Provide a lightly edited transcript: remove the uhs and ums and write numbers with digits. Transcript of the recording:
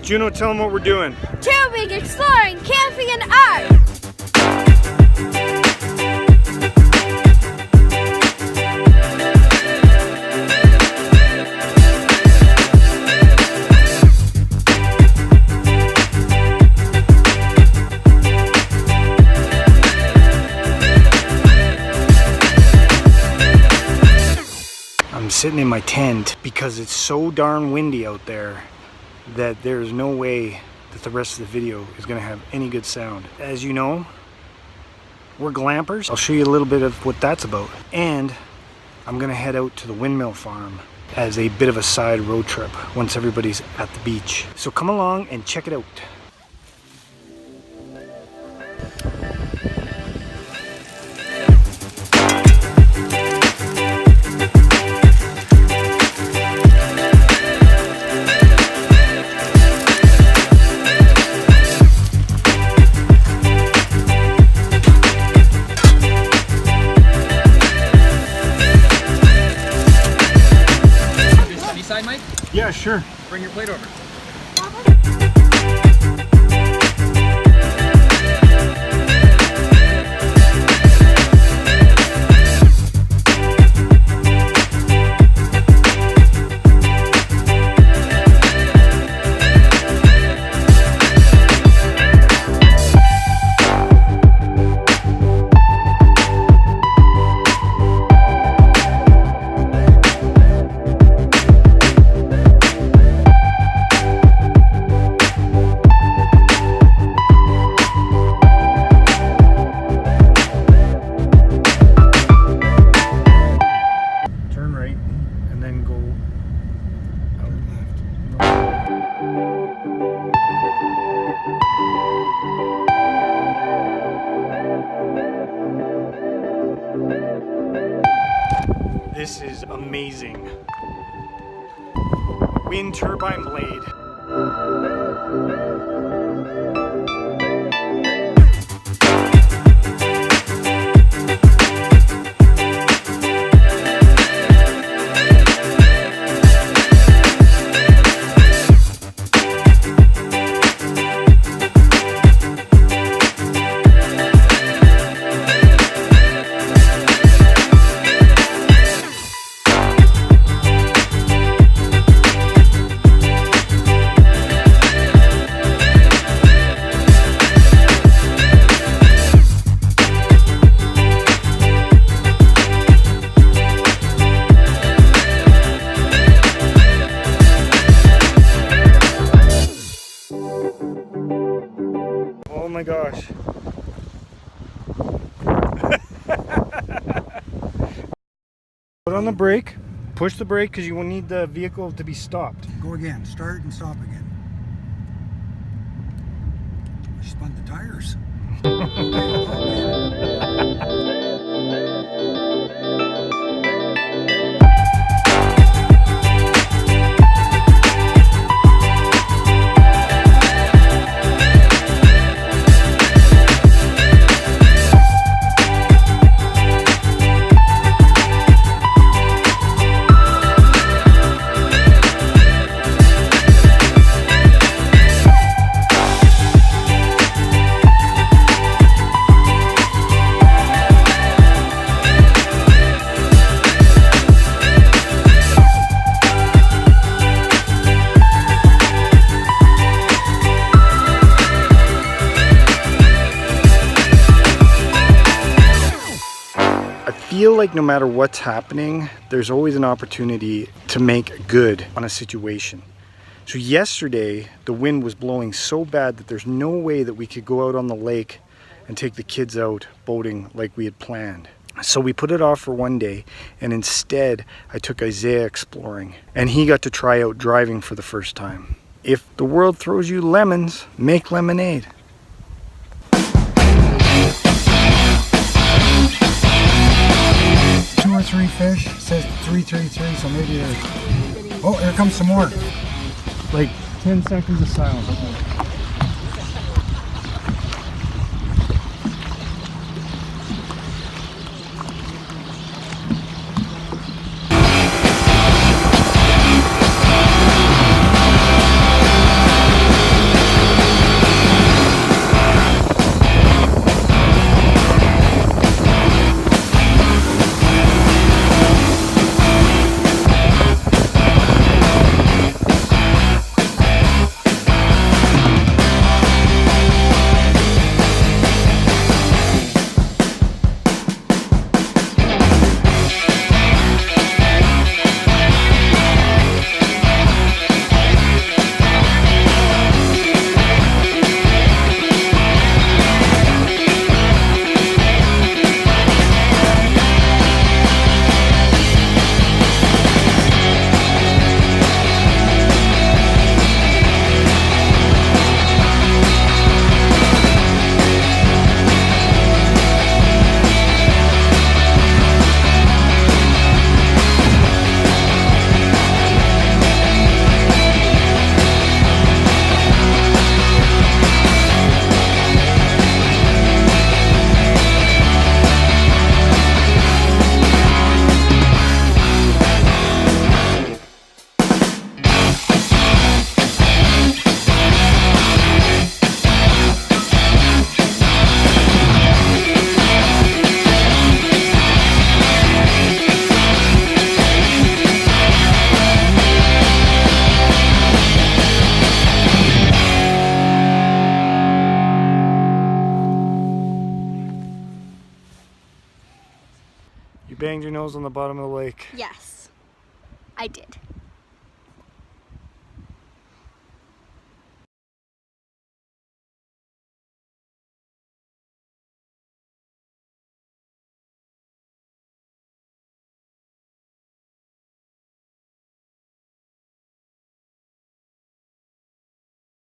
Juno, tell them what we're doing. Tubing, exploring, camping, and art. I'm sitting in my tent because it's so darn windy out there that there's no way that the rest of the video is going to have any good sound. As you know, we're glampers. I'll show you a little bit of what that's about. And I'm going to head out to the windmill farm as a bit of a side road trip once everybody's at the beach. So come along and check it out. Yeah, sure. Bring your plate over. This is amazing. Wind turbine blade. Oh my gosh. Put on the brake, push the brake because you will need the vehicle to be stopped. Go again, start and stop again. I spun the tires. I feel like no matter what's happening, there's always an opportunity to make good on a situation. So yesterday, the wind was blowing so bad that there's no way that we could go out on the lake and take the kids out boating like we had planned. So we put it off for one day, and instead I took Isaiah exploring, and he got to try out driving for the first time. If the world throws you lemons, make lemonade. 2 or 3 fish. It says 333, so maybe there's... Oh, here comes some more. Like 10 seconds of silence. banged your nose on the bottom of the lake. Yes, I did.